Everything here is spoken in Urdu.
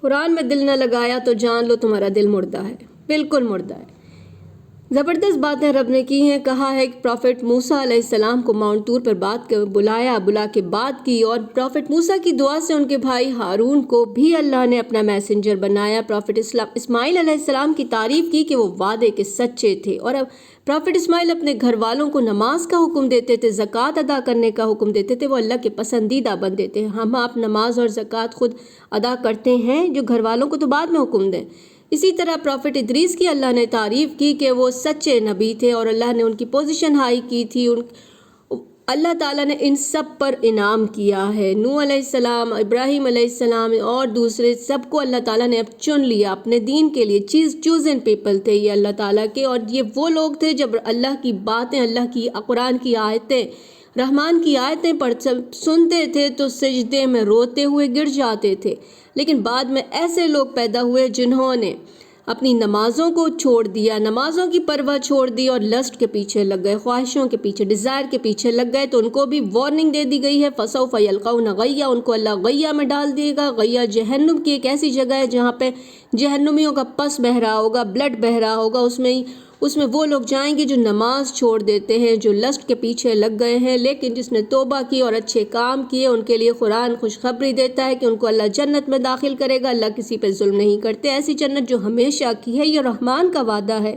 قرآن میں دل نہ لگایا تو جان لو تمہارا دل مردہ ہے، بالکل مردہ ہے۔ زبردست باتیں رب نے کی ہیں۔ کہا ہے کہ پروفٹ موسیٰ علیہ السلام کو ماؤنٹ طور پر بلا کے بات کی، اور پروفٹ موسیٰ کی دعا سے ان کے بھائی ہارون کو بھی اللہ نے اپنا میسنجر بنایا۔ پروفٹ اسماعیل علیہ السلام کی تعریف کی کہ وہ وعدے کے سچے تھے، اور اب پروفٹ اسماعیل اپنے گھر والوں کو نماز کا حکم دیتے تھے، زکوٰۃ ادا کرنے کا حکم دیتے تھے، وہ اللہ کے پسندیدہ بندے تھے۔ ہم آپ نماز اور زکوٰۃ خود ادا کرتے ہیں، جو گھر والوں کو تو بعد میں حکم دیں۔ اسی طرح پروفٹ ادریس کی اللہ نے تعریف کی کہ وہ سچے نبی تھے، اور اللہ نے ان کی پوزیشن ہائی کی تھی۔ اللہ تعالیٰ نے ان سب پر انعام کیا ہے۔ نوح علیہ السلام، ابراہیم علیہ السلام اور دوسرے سب کو اللہ تعالیٰ نے اب چن لیا اپنے دین کے لیے۔ چوزن پیپل تھے یہ اللہ تعالیٰ کے، اور یہ وہ لوگ تھے جب اللہ کی باتیں، اللہ کی قرآن کی آیتیں، رحمان کی آیتیں سنتے تھے تو سجدے میں روتے ہوئے گر جاتے تھے۔ لیکن بعد میں ایسے لوگ پیدا ہوئے جنہوں نے اپنی نمازوں کو چھوڑ دیا، نمازوں کی پرواہ چھوڑ دی اور لسٹ کے پیچھے لگ گئے، خواہشوں کے پیچھے، ڈیزائر کے پیچھے لگ گئے، تو ان کو بھی وارننگ دے دی گئی ہے۔ فَسَوْفَ يَلْقَوْنَ غَيًّا، ان کو اللہ غیّہ میں ڈال دے گا۔ غیّہ جہنم کی ایک ایسی جگہ ہے جہاں پہ جہنمیوں کا پس بہہ رہا ہوگا، بلڈ بہہ رہا ہوگا، اس میں وہ لوگ جائیں گے جو نماز چھوڑ دیتے ہیں، جو لسٹ کے پیچھے لگ گئے ہیں۔ لیکن جس نے توبہ کی اور اچھے کام کیے، ان کے لیے قرآن خوشخبری دیتا ہے کہ ان کو اللہ جنت میں داخل کرے گا۔ اللہ کسی پہ ظلم نہیں کرتے، ایسی جنت جو ہمیشہ کی ہے، یہ رحمان کا وعدہ ہے۔